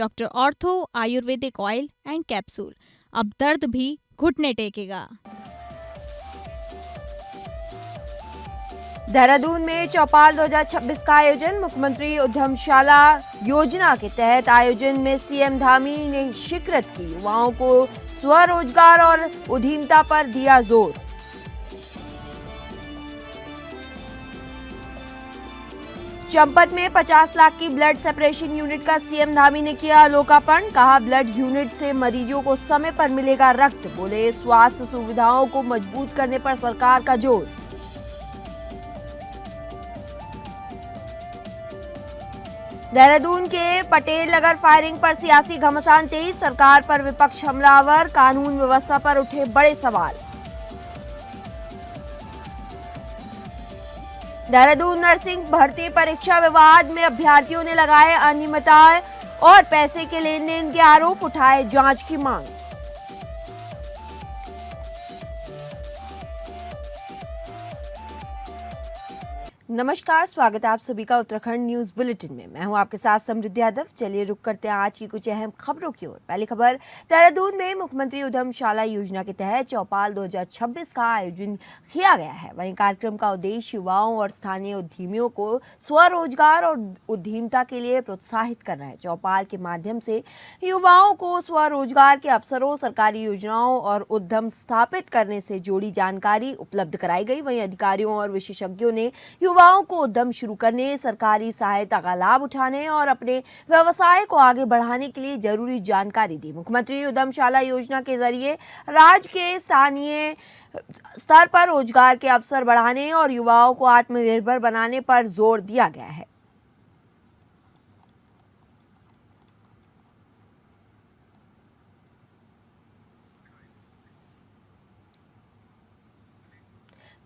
Doctor ortho Ayurvedic oil and capsule, अब दर्द भी घुटने टेकेगा। देहरादून में चौपाल 2026 का आयोजन। मुख्यमंत्री उद्यमशाला योजना के तहत आयोजन में सीएम धामी ने शिरकत की। युवाओं को स्वरोजगार और उद्यमिता पर दिया जोर। चंपत में 50 लाख की ब्लड सेपरेशन यूनिट का सीएम धामी ने किया लोकार्पण। कहा, ब्लड यूनिट से मरीजों को समय पर मिलेगा रक्त। बोले, स्वास्थ्य सुविधाओं को मजबूत करने पर सरकार का जोर। देहरादून के पटेल नगर फायरिंग पर सियासी घमासान तेज। सरकार पर विपक्ष हमलावर। कानून व्यवस्था पर उठे बड़े सवाल। देहरादून नर्सिंग भर्ती परीक्षा विवाद में अभ्यर्थियों ने लगाए अनियमितताएं और पैसे के लेन देन के आरोप। उठाए जांच की मांग। नमस्कार, स्वागत है आप सभी का उत्तराखंड न्यूज बुलेटिन में। मैं हूं आपके साथ समृद्धि यादव। चलिए रुक करते हैं आज की कुछ अहम खबरों की ओर। पहली खबर, देहरादून में मुख्यमंत्री उद्यमशाला योजना के तहत चौपाल 2026 का आयोजन किया गया है। वहीं कार्यक्रम का उद्देश्य युवाओं और स्थानीय उद्यमियों को स्वरोजगार और उद्यमिता के लिए प्रोत्साहित करना है। चौपाल के माध्यम से युवाओं को स्वरोजगार के अवसरों, सरकारी योजनाओं और उद्यम स्थापित करने से जुड़ी जानकारी उपलब्ध कराई गई। वहीं अधिकारियों और विशेषज्ञों ने युवाओं को उद्यम शुरू करने, सरकारी सहायता का लाभ उठाने और अपने व्यवसाय को आगे बढ़ाने के लिए जरूरी जानकारी दी। मुख्यमंत्री उद्यमशाला योजना के जरिए राज्य के स्थानीय स्तर पर रोजगार के अवसर बढ़ाने और युवाओं को आत्मनिर्भर बनाने पर जोर दिया गया है।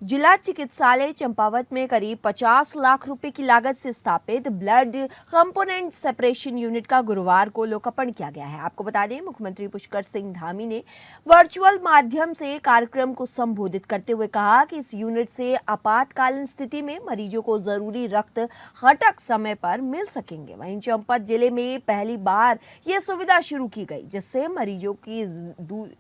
जिला चिकित्सालय चंपावत में करीब 50 लाख रुपए की लागत से स्थापित ब्लड कंपोनेंट सेपरेशन यूनिट का गुरुवार को लोकार्पण किया गया है। आपको बता दें, मुख्यमंत्री पुष्कर सिंह धामी ने वर्चुअल माध्यम से कार्यक्रम को संबोधित करते हुए कहा कि इस यूनिट से आपातकालीन स्थिति में मरीजों को जरूरी रक्त घटक समय पर मिल सकेंगे। वहीं चंपावत जिले में पहली बार यह सुविधा शुरू की गई, जिससे मरीजों की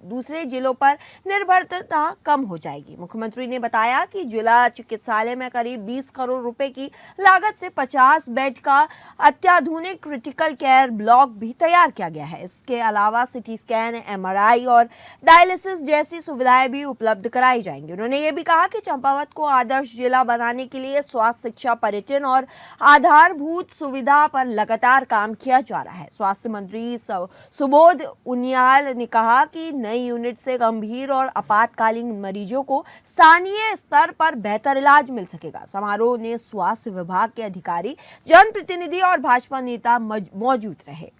दूसरे जिलों पर निर्भरता कम हो जाएगी। मुख्यमंत्री ने बताया कि जिला चिकित्सालय में करीब 20 करोड़ रुपए की लागत से 50 बेड का अत्याधुनिक क्रिटिकल केयर ब्लॉक भी तैयार किया गया है। इसके अलावा सिटी स्कैन, एमआरआई और डायलिसिस जैसी सुविधाएं भी उपलब्ध कराई जाएंगी। उन्होंने ये भी कहा कि चंपावत को आदर्श जिला बनाने के लिए स्वास्थ्य, शिक्षा, पर्यटन और आधारभूत सुविधा पर लगातार काम किया जा रहा है। स्वास्थ्य मंत्री सुबोध उनियाल ने कहा कि नई यूनिट से गंभीर और आपातकालीन मरीजों को स्थानीय स्तर पर बेहतर इलाज मिल सकेगा। समारोह में स्वास्थ्य विभाग के अधिकारी, जनप्रतिनिधि और भाजपा नेता मौजूद रहे।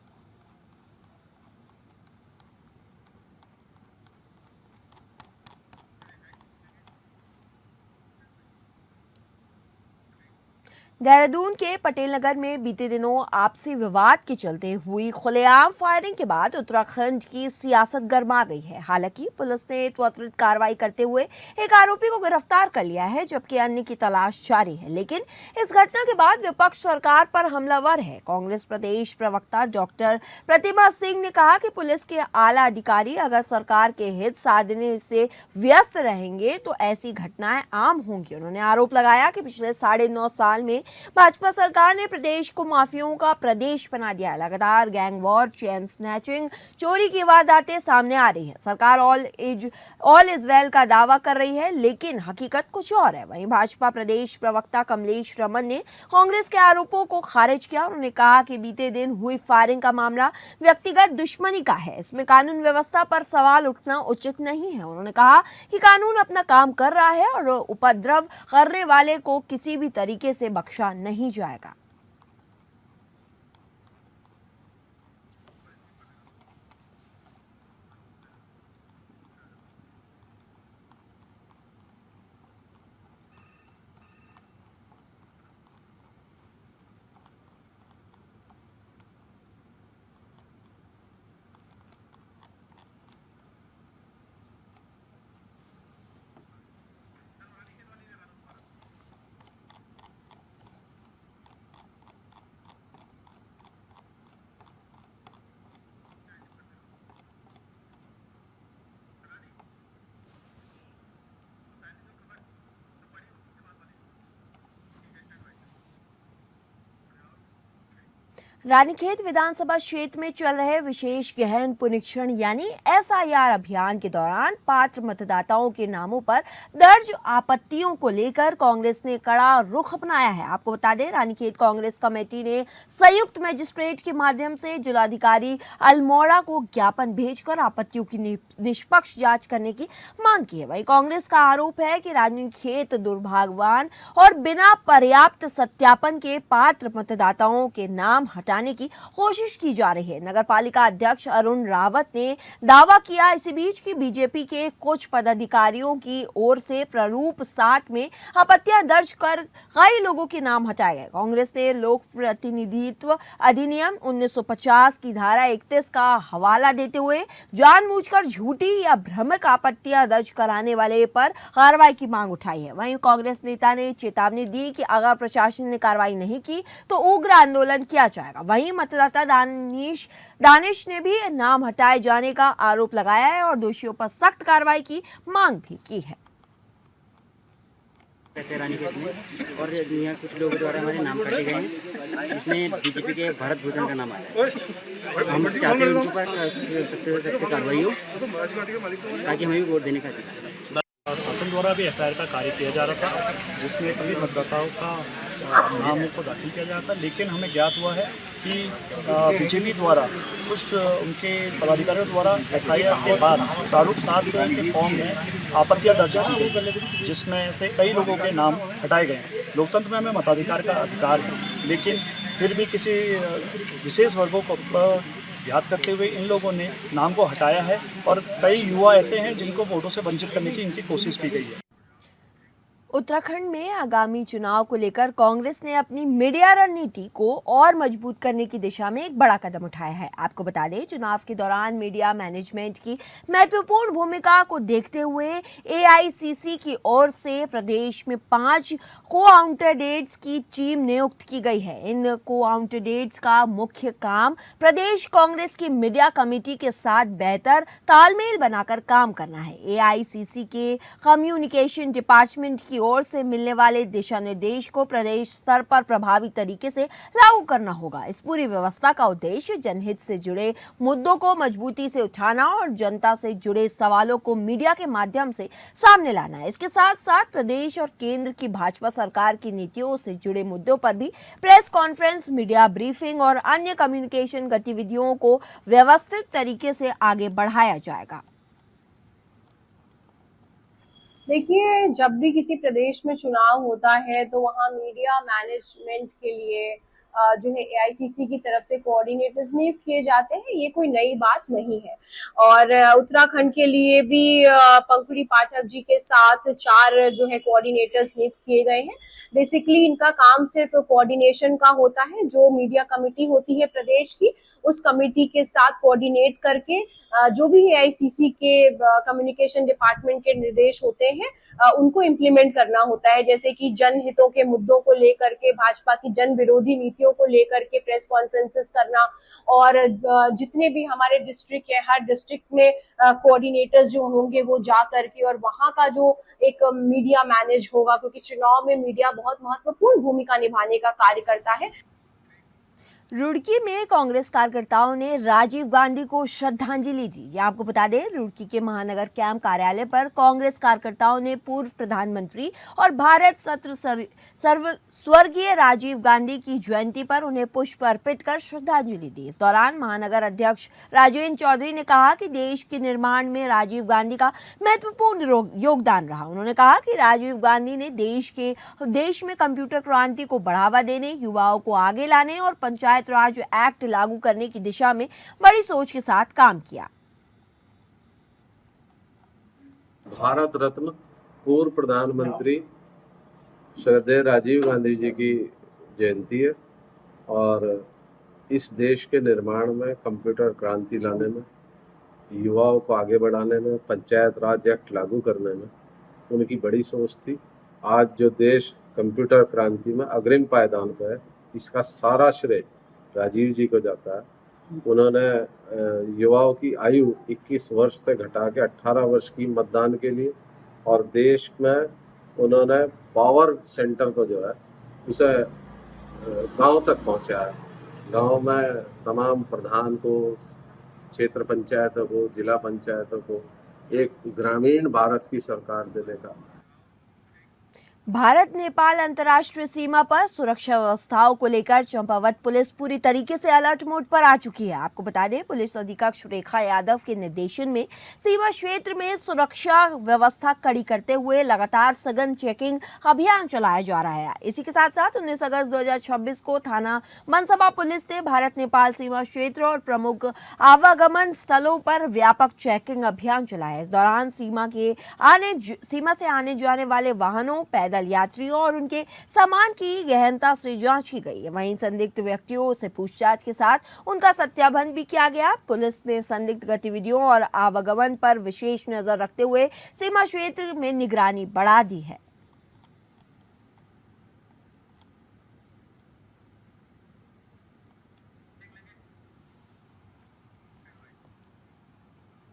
देहरादून के पटेल नगर में बीते दिनों आपसी विवाद के चलते हुई खुलेआम फायरिंग के बाद उत्तराखंड की सियासत गर्मा गई है। हालांकि पुलिस ने त्वरित कार्रवाई करते हुए एक आरोपी को गिरफ्तार कर लिया है, जबकि अन्य की तलाश जारी है। लेकिन इस घटना के बाद विपक्ष सरकार पर हमलावर है। कांग्रेस प्रदेश प्रवक्ता डॉक्टर प्रतिभा सिंह ने कहा कि पुलिस के आला अधिकारी अगर सरकार के हित साधने से व्यस्त रहेंगे तो ऐसी घटनाएं आम होंगी। उन्होंने आरोप लगाया कि पिछले 9.5 साल में भाजपा सरकार ने प्रदेश को माफियाओं का प्रदेश बना दिया। लगातार गैंग वॉर, चेन स्नैचिंग, चोरी की वारदातें सामने आ रही है। सरकार ऑल इज वेल का दावा कर रही है, लेकिन हकीकत कुछ और है। वहीं भाजपा प्रदेश प्रवक्ता कमलेश रमन ने कांग्रेस के आरोपों को खारिज किया। उन्होंने कहा कि बीते दिन हुई फायरिंग का मामला व्यक्तिगत दुश्मनी का है, इसमें कानून व्यवस्था पर सवाल उठना उचित नहीं है। उन्होंने कहा कि कानून अपना काम कर रहा है और उपद्रव करने वाले को किसी भी तरीके से बख्शा नहीं जाएगा। रानीखेत विधानसभा क्षेत्र में चल रहे विशेष गहन पुनरीक्षण यानी एसआईआर अभियान के दौरान पात्र मतदाताओं के नामों पर दर्ज आपत्तियों को लेकर कांग्रेस ने कड़ा रुख अपनाया है। आपको बता दें, रानीखेत कांग्रेस कमेटी ने संयुक्त मजिस्ट्रेट के माध्यम से जिलाधिकारी अल्मोड़ा को ज्ञापन भेजकर आपत्तियों की निष्पक्ष जांच करने की मांग की है। वहीं कांग्रेस का आरोप है कि रानीखेत दुर्भाग्यवान और बिना पर्याप्त सत्यापन के पात्र मतदाताओं के नाम हटाने की कोशिश की जा रही है। नगर पालिका अध्यक्ष अरुण रावत ने दावा किया इसी बीच कि बीजेपी के कुछ पदाधिकारियों की ओर से प्रारूप 7 में आपत्तियां दर्ज कर कई लोगों के नाम हटाए गए। कांग्रेस ने लोक प्रतिनिधित्व अधिनियम 1950 की धारा 31 का हवाला देते हुए जानबूझकर झूठी या भ्रामक आपत्तियां दर्ज कराने वाले पर कार्रवाई की मांग उठाई है। वहीं कांग्रेस नेता ने चेतावनी दी कि अगर प्रशासन ने कार्रवाई नहीं की तो उग्र आंदोलन किया जाएगा। वहीं मतदाता दानिश ने भी नाम हटाए जाने का आरोप लगाया है और दोषियों पर सख्त कार्रवाई की मांग भी की है। रानीखेत में और यहाँ कुछ लोगों द्वारा हमारे नाम काटे गए हैं, जिसमें बीजेपी के भारत भूषण का नाम आया है। हम चाहते हैं उनके ऊपर सख्त कार्रवाई हो ताकि हमें भी वोट देने का अधिकार। शासन द्वारा भी एसआईआर का कार्य किया जा रहा था, जिसमें सभी मतदाताओं का नामों को दाखिल किया जाता, लेकिन हमें ज्ञात हुआ है कि बीजेपी द्वारा कुछ उनके पदाधिकारियों द्वारा एसआईआर के बाद प्रारूप 7 के फॉर्म में आपत्तियां दर्ज की गई, जिसमें से कई लोगों के नाम हटाए गए। लोकतंत्र में हमें मताधिकार का अधिकार है, लेकिन फिर भी किसी विशेष वर्गों को याद करते हुए इन लोगों ने नाम को हटाया है और कई युवा ऐसे हैं जिनको वोटों से वंचित करने की इनकी कोशिश की गई है। उत्तराखंड में आगामी चुनाव को लेकर कांग्रेस ने अपनी मीडिया रणनीति को और मजबूत करने की दिशा में एक बड़ा कदम उठाया है। आपको बता दें, चुनाव के दौरान मीडिया मैनेजमेंट की महत्वपूर्ण भूमिका को देखते हुए एआईसीसी की ओर से प्रदेश में 5 को-काउंटेडेट्स की टीम नियुक्त की गई है। इन को-काउंटेडेट्स का मुख्य काम प्रदेश कांग्रेस की मीडिया कमेटी के साथ बेहतर तालमेल बनाकर काम करना है। एआईसीसी के कम्युनिकेशन डिपार्टमेंट की ओर से मिलने वाले दिशा निर्देश को प्रदेश स्तर पर प्रभावी तरीके से लागू करना होगा। इस पूरी व्यवस्था का उद्देश्य जनहित से जुड़े मुद्दों को मजबूती से उठाना और जनता से जुड़े सवालों को मीडिया के माध्यम से सामने लाना है। इसके साथ साथ प्रदेश और केंद्र की भाजपा सरकार की नीतियों से जुड़े मुद्दों पर भी प्रेस कॉन्फ्रेंस, मीडिया ब्रीफिंग और अन्य कम्युनिकेशन गतिविधियों को व्यवस्थित तरीके से आगे बढ़ाया जाएगा। देखिए, जब भी किसी प्रदेश में चुनाव होता है तो वहाँ मीडिया मैनेजमेंट के लिए जो है एआईसीसी की तरफ से कोऑर्डिनेटर्स नियुक्त किए जाते हैं। ये कोई नई बात नहीं है। और उत्तराखंड के लिए भी पंकड़ी पाठक जी के साथ 4 जो है कोऑर्डिनेटर्स नियुक्त किए गए हैं। बेसिकली इनका काम सिर्फ कोऑर्डिनेशन का होता है। जो मीडिया कमेटी होती है प्रदेश की, उस कमेटी के साथ कोऑर्डिनेट करके जो भी एआईसीसी के कम्युनिकेशन डिपार्टमेंट के निर्देश होते हैं उनको इम्प्लीमेंट करना होता है। जैसे कि जनहितों के मुद्दों को लेकर के, भाजपा की जन विरोधी नीतियों को लेकर के प्रेस कॉन्फ्रेंसेस करना, और जितने भी हमारे डिस्ट्रिक्ट है, हर डिस्ट्रिक्ट में कोऑर्डिनेटर्स जो होंगे वो जा करके और वहां का जो एक मीडिया मैनेज होगा, क्योंकि चुनाव में मीडिया बहुत महत्वपूर्ण भूमिका निभाने का कार्य करता है। रुड़की में कांग्रेस कार्यकर्ताओं ने राजीव गांधी को श्रद्धांजलि दी। ये आपको बता दें, रुड़की के महानगर कैंप कार्यालय पर कांग्रेस कार्यकर्ताओं ने पूर्व प्रधानमंत्री और भारत रत्न स्वर्गीय राजीव गांधी की जयंती पर उन्हें पुष्प अर्पित कर श्रद्धांजलि दी। इस दौरान महानगर अध्यक्ष राजेंद्र चौधरी ने कहा कि देश के निर्माण में राजीव गांधी का महत्वपूर्ण योगदान रहा। उन्होंने कहा कि राजीव गांधी ने देश में कंप्यूटर क्रांति को बढ़ावा देने, युवाओं को आगे लाने और पंचायत राज एक्ट लागू करने की दिशा में बड़ी सोच के साथ काम किया। भारत रत्न पूर्व प्रधानमंत्री श्रद्धेय राजीव गांधी जी की जयंती है और इस देश के निर्माण में, कंप्यूटर क्रांति लाने में, युवाओं को आगे बढ़ाने में, पंचायत राज एक्ट लागू करने में उनकी बड़ी सोच थी। आज जो देश कंप्यूटर क्रांति में अग्रिम पायदान पर है, इसका सारा श्रेय राजीव जी को जाता है। उन्होंने युवाओं की आयु 21 वर्ष से घटा के 18 वर्ष की मतदान के लिए, और देश में उन्होंने पावर सेंटर को जो है उसे गांव तक पहुंचाया है। गांव में तमाम प्रधान को, क्षेत्र पंचायतों को, जिला पंचायतों को एक ग्रामीण भारत की सरकार देने का। भारत नेपाल अंतर्राष्ट्रीय सीमा पर सुरक्षा व्यवस्थाओं को लेकर चंपावत पुलिस पूरी तरीके से अलर्ट मोड पर आ चुकी है। आपको बता दें, पुलिस अधीक्षक रेखा यादव के निर्देशन में सीमा क्षेत्र में सुरक्षा व्यवस्था कड़ी करते हुए लगातार सघन चेकिंग अभियान चलाया जा रहा है। इसी के साथ साथ 19 अगस्त 2026 को थाना मनसबा पुलिस ने भारत नेपाल सीमा क्षेत्र और प्रमुख आवागमन स्थलों पर व्यापक चेकिंग अभियान चलाया। इस दौरान सीमा से आने जाने वाले वाहनों, पैदल यात्रियों और उनके सामान की गहनता से जांच की गई है। वहीं संदिग्ध व्यक्तियों से पूछताछ के साथ उनका सत्यापन भी किया गया। पुलिस ने संदिग्ध गतिविधियों और आवागमन पर विशेष नजर रखते हुए सीमा क्षेत्र में निगरानी बढ़ा दी है।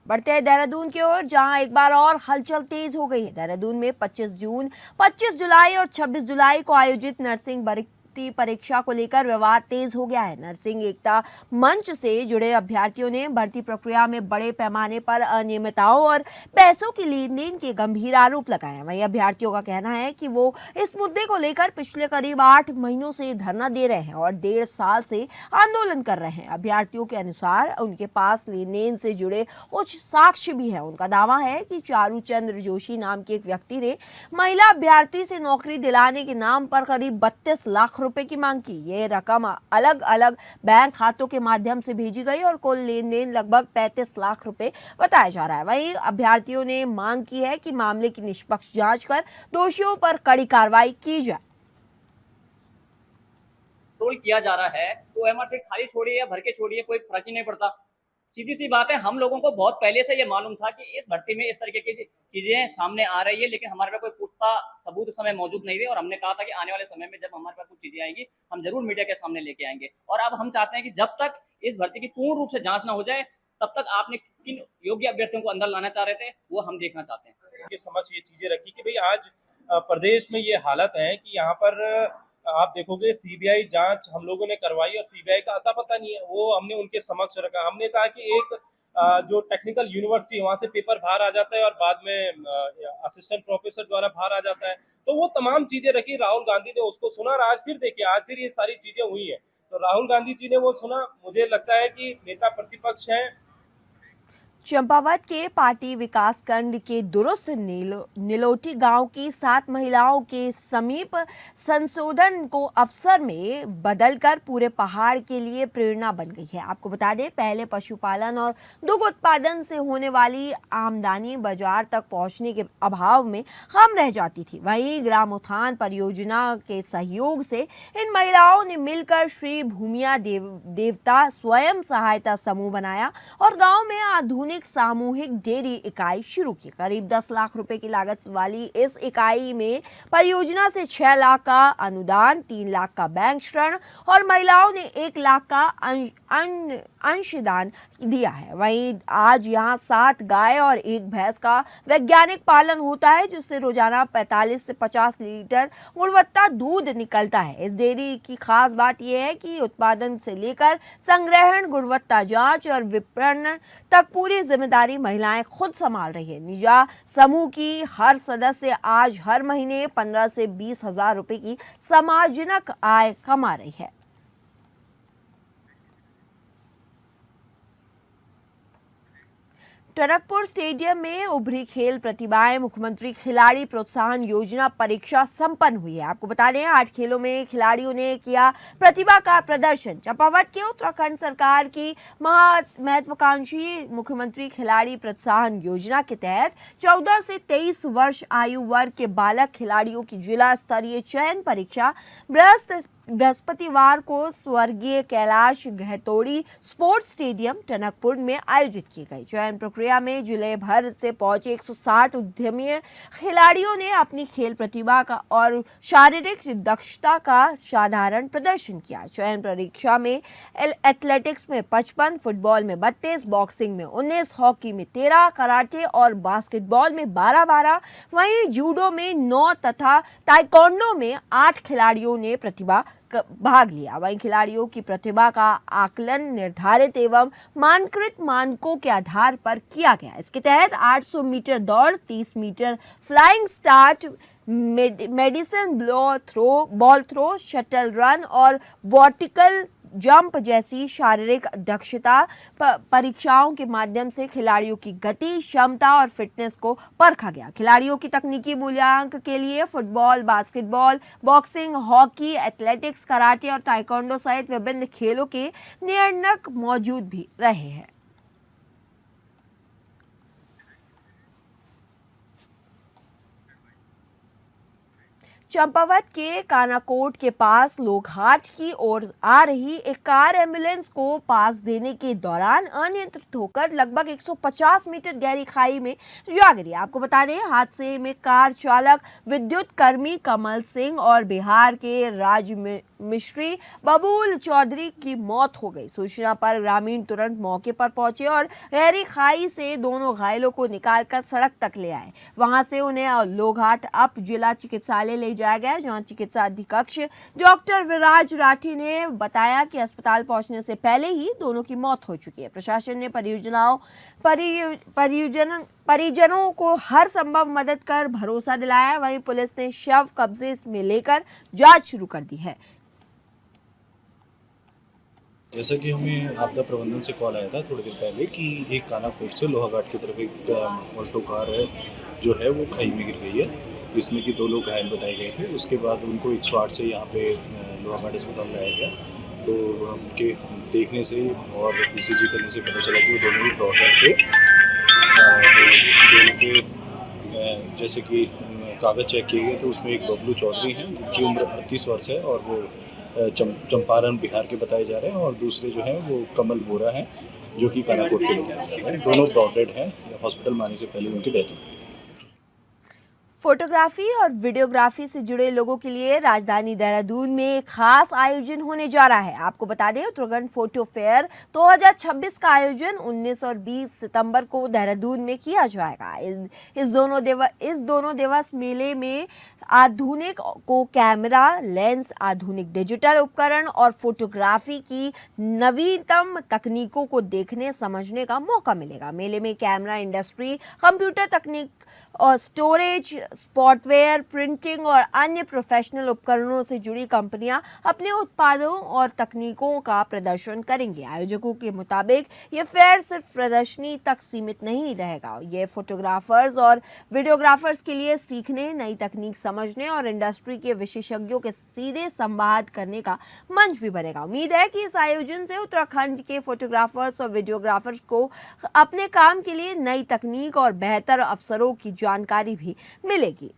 बढ़ते हैं देहरादून की ओर, जहां एक बार और हलचल तेज हो गई है। देहरादून में 25 जून, 25 जुलाई और 26 जुलाई को आयोजित नर्सिंग भर्ती परीक्षा को लेकर विवाद तेज हो गया है। नर्सिंग एकता मंच से जुड़े अभ्यर्थियों ने भर्ती प्रक्रिया में बड़े पैमाने पर अनियमितताओं और पैसों की लेन देन के गंभीर आरोप लगाए हैं। वहीं अभ्यर्थियों का कहना है कि वो इस मुद्दे को लेकर पिछले करीब 8 महीनों से धरना दे रहे हैं और 1.5 साल से आंदोलन कर रहे हैं। अभ्यर्थियों के अनुसार उनके पास लेन देन से जुड़े कुछ साक्ष्य भी है। उनका दावा है कि चारू चंद्र जोशी नाम के एक व्यक्ति ने महिला अभ्यर्थी से नौकरी दिलाने के नाम पर करीब 32 लाख रुपए की मांग की। ये रकम अलग अलग बैंक खातों के माध्यम से भेजी गई और कुल लेन देन लगभग 35 लाख रुपए बताया जा रहा है। वहीं अभ्यर्थियों ने मांग की है कि मामले की निष्पक्ष जांच कर दोषियों पर कड़ी कार्रवाई की जाए। कंट्रोल किया जा रहा है तो एमआर सीट खाली छोड़िए या भर के छोड़िए, कोई फर्क ही नहीं पड़ता। सीधी सी बात है, हम लोगों को बहुत पहले से ये मालूम था कि इस भर्ती में इस तरीके की चीजें सामने आ रही है, लेकिन हमारे पास कोई पुख्ता सबूत उस समय मौजूद नहीं थे और हमने कहा था कि आने वाले समय में जब हमारे पास कुछ चीजें आएंगी हम जरूर मीडिया के सामने लेके आएंगे। और अब हम चाहते हैं कि जब तक इस भर्ती की पूर्ण रूप से जांच ना हो जाए तब तक आपने किन योग्य अभ्यर्थियों को अंदर लाना चाह रहे थे वो हम देखना चाहते हैं। ये समझ ये चीजें रखी कि भाई आज प्रदेश में ये हालत है कि यहाँ पर आप देखोगे सीबीआई जांच हम लोगों ने करवाई और सीबीआई का अता पता नहीं है, वो हमने उनके समक्ष रखा। हमने कहा कि एक जो टेक्निकल यूनिवर्सिटी वहां से पेपर बाहर आ जाता है और बाद में असिस्टेंट प्रोफेसर द्वारा बाहर आ जाता है, तो वो तमाम चीजें रखी। राहुल गांधी ने उसको सुना और आज फिर देखिए आज फिर ये सारी चीजें हुई है। तो राहुल गांधी जी ने वो सुना, मुझे लगता है कि नेता प्रतिपक्ष हैं। चंपावत के पार्टी विकास खंड के दुरुस्त नीलोटी गांव की 7 महिलाओं के समीप संशोधन को अवसर में बदलकर पूरे पहाड़ के लिए प्रेरणा बन गई है। आपको बता दें, पहले पशुपालन और दुग्ध उत्पादन से होने वाली आमदनी बाजार तक पहुंचने के अभाव में कम रह जाती थी। वहीं ग्राम उत्थान परियोजना के सहयोग से इन महिलाओं ने मिलकर श्री भूमिया देवता स्वयं सहायता समूह बनाया और गाँव में आधुनिक सामूहिक डेयरी इकाई शुरू की। करीब 10 लाख रुपए की लागत वाली इस इकाई में परियोजना से 6 लाख का अनुदान, 3 लाख का बैंक ऋण और महिलाओं ने 1 लाख का अंशदान दिया है। वहीं आज यहां 7 गाय और 1 भैंस का वैज्ञानिक पालन होता है, जिससे रोजाना 45 से 50 लीटर गुणवत्ता दूध निकलता है। इस डेयरी की खास बात यह है कि उत्पादन से लेकर संग्रहण, गुणवत्ता जांच और विपणन तक पूरी जिम्मेदारी महिलाएं खुद संभाल रही है। निजा समूह की हर सदस्य आज हर महीने 15 से 20 हजार रुपए की समाजजनक आय कमा रही है। टनकपुर स्टेडियम में उभरी खेल प्रतिभाएं मुख्यमंत्री खिलाड़ी प्रोत्साहन योजना परीक्षा संपन्न हुई है। आपको बता दें, 8 खेलों में खिलाड़ियों ने किया प्रतिभा का प्रदर्शन। चंपावत के उत्तराखंड सरकार की महत्वाकांक्षी मुख्यमंत्री खिलाड़ी प्रोत्साहन योजना के तहत 14 से 23 वर्ष आयु वर्ग के बालक खिलाड़ियों की जिला स्तरीय चयन परीक्षा बृहस्पतिवार को स्वर्गीय कैलाश गहतोड़ी स्पोर्ट्स स्टेडियम टनकपुर में आयोजित की गई। चयन प्रक्रिया में जिले भर से पहुंचे 160 उद्यमी खिलाड़ियों ने अपनी खेल प्रतिभा का और शारीरिक दक्षता का साधारण प्रदर्शन किया। चयन परीक्षा में एथलेटिक्स में 55, फुटबॉल में 32, बॉक्सिंग में 19, हॉकी में 13, कराटे और बास्केटबॉल में 12-12, वहीं जूडो में 9 तथा ताइक्वांडो में 8 खिलाड़ियों ने प्रतिभा भाग लिया। वहीं खिलाड़ियों की प्रतिभा का आकलन निर्धारित एवं मानकृत मानकों के आधार पर किया गया। इसके तहत 800 मीटर दौड़, 30 metre flying start, medicine ball throw, shuttle run और वर्टिकल जंप जैसी शारीरिक दक्षता परीक्षाओं के माध्यम से खिलाड़ियों की गति, क्षमता और फिटनेस को परखा गया। खिलाड़ियों की तकनीकी मूल्यांकन के लिए football, basketball, boxing, hockey, athletics, karate और ताइक्वांडो सहित विभिन्न खेलों के नियंत्रक मौजूद भी रहे हैं। चंपावत के कानाकोट के पास लोकहाट की ओर आ रही एक कार एम्बुलेंस को पास देने के दौरान अनियंत्रित होकर लगभग 150 मीटर गहरी खाई में जा गिरी। आपको बता दें, हादसे में कार चालक विद्युत कर्मी कमल सिंह और बिहार के राज मिस्त्री बबूल चौधरी की मौत हो गई। सूचना पर ग्रामीण तुरंत मौके पर पहुंचे और गहरी खाई से दोनों घायलों को निकालकर सड़क तक ले आए। वहां से उन्हें लोकहाट अप जिला चिकित्सालय ले जाया गया, जहां चिकित्सा अधीक्षक डॉक्टर विराज राठी ने बताया कि अस्पताल पहुंचने से पहले ही दोनों की मौत हो चुकी है। प्रशासन ने परिजनों को हर संभव मदद कर भरोसा दिलाया। वहीं पुलिस ने शव कब्जे में लेकर जांच शुरू कर दी है। जैसा कि हमें आपदा प्रबंधन से कॉल आया था थोड़ी देर पहले कि एक कानाकोट से लोहाघाट की तरफ एक ऑल्टो कार है जो है वो खाई में गिर गई है, इसमें कि 2 लोग घायल बताए गए थे। उसके बाद उनको 108 से यहाँ पे लोहाघाट अस्पताल लाया गया, तो उनके देखने से और ECG करने से पता चला कि वो दोनों ही ब्रॉड डेड थे। दोनों के जैसे कि कागज़ चेक किए गए तो उसमें एक बबलू चौधरी हैं जिनकी उम्र 38 वर्ष है और वो चंपारण बिहार के बताए जा रहे हैं, और दूसरे जो हैं वो कमल बोरा हैं जो कि कानाकोट के बताए जा रहे हैं। दोनों ब्रॉड डेड हैं, हॉस्पिटल में आने से पहले उनकी डेथ हो गई थी। फोटोग्राफी और वीडियोग्राफी से जुड़े लोगों के लिए राजधानी देहरादून में एक खास आयोजन होने जा रहा है। आपको बता दें, उत्तराखंड फोटो फेयर 2026 का आयोजन 19 और 20 सितंबर को देहरादून में किया जाएगा। इस दोनों दिवस मेले में आधुनिक को कैमरा, लेंस, आधुनिक डिजिटल उपकरण और फोटोग्राफी की नवीनतम तकनीकों को देखने समझने का मौका मिलेगा। मेले में कैमरा इंडस्ट्री, कंप्यूटर तकनीक और स्टोरेज, सॉफ्टवेयर, प्रिंटिंग और अन्य प्रोफेशनल उपकरणों से जुड़ी कंपनियां अपने उत्पादों और तकनीकों का प्रदर्शन करेंगे। आयोजकों के मुताबिक ये फेयर सिर्फ प्रदर्शनी तक सीमित नहीं रहेगा, ये फोटोग्राफर्स और वीडियोग्राफर्स के लिए सीखने, नई तकनीक समझने और इंडस्ट्री के विशेषज्ञों के सीधे संवाद करने का मंच भी बनेगा। उम्मीद है कि इस आयोजन से उत्तराखंड के फोटोग्राफर्स और वीडियोग्राफर्स को अपने काम के लिए नई तकनीक और बेहतर अवसरों की जानकारी भी मिलेगी।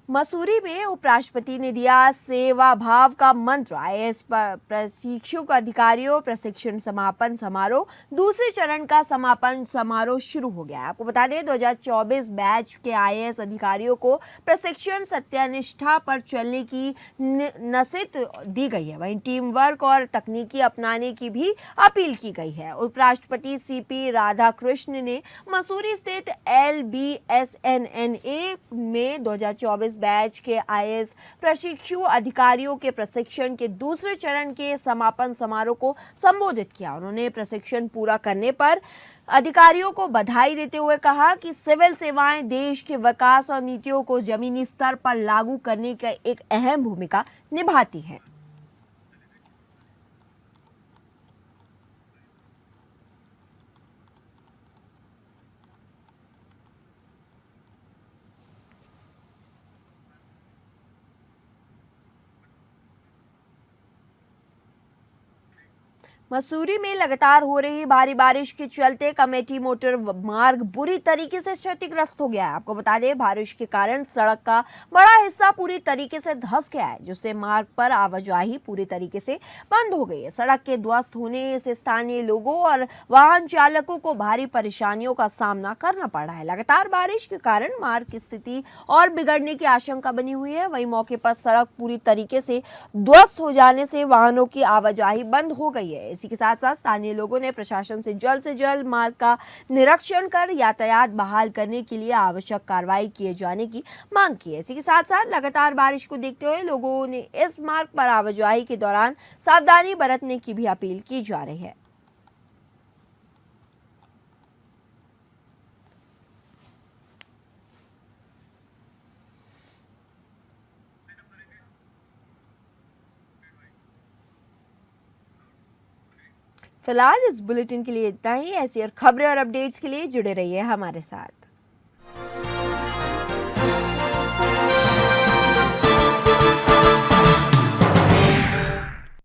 मसूरी में उपराष्ट्रपति ने दिया सेवा भाव का मंत्र। IAS प्रशिक्षुक अधिकारियों प्रशिक्षण समापन समारोह, दूसरे चरण का समापन समारोह शुरू हो गया है। आपको बता दें, 2024 बैच के IAS अधिकारियों को प्रशिक्षण सत्यनिष्ठा पर चलने की नसीहत दी गई है। वहीं टीम वर्क और तकनीकी अपनाने की भी अपील की गई है। उपराष्ट्रपति CP राधाकृष्ण ने मसूरी स्थित LBSNNA में 2024 बैच के IAS प्रशिक्षु अधिकारियों के प्रशिक्षण के दूसरे चरण के समापन समारोह को संबोधित किया। उन्होंने प्रशिक्षण पूरा करने पर अधिकारियों को बधाई देते हुए कहा कि सिविल सेवाएं देश के विकास और नीतियों को जमीनी स्तर पर लागू करने की एक अहम भूमिका निभाती हैं। मसूरी में लगातार हो रही भारी बारिश के चलते कमेटी मोटर मार्ग बुरी तरीके से क्षतिग्रस्त हो गया है। आपको बता दें, बारिश के कारण सड़क का बड़ा हिस्सा पूरी तरीके से धंस गया है, जिससे मार्ग पर आवाजाही पूरी तरीके से बंद हो गई है। सड़क के ध्वस्त होने से स्थानीय लोगों और वाहन चालकों को भारी परेशानियों का सामना करना पड़ रहा है। लगातार बारिश के कारण मार्ग की स्थिति और बिगड़ने की आशंका बनी हुई है। वहीं मौके पर सड़क पूरी तरीके से ध्वस्त हो जाने से वाहनों की आवाजाही बंद हो गई है। इस इसी के साथ साथ स्थानीय लोगों ने प्रशासन से जल्द मार्ग का निरीक्षण कर यातायात बहाल करने के लिए आवश्यक कार्रवाई किए जाने की मांग की है। इसी के साथ साथ लगातार बारिश को देखते हुए लोगों ने इस मार्ग पर आवाजाही के दौरान सावधानी बरतने की भी अपील की जा रही है। फिलहाल इस बुलेटिन के लिए इतना ही। ऐसी और खबरें और अपडेट्स के लिए जुड़े रहिए हमारे साथ।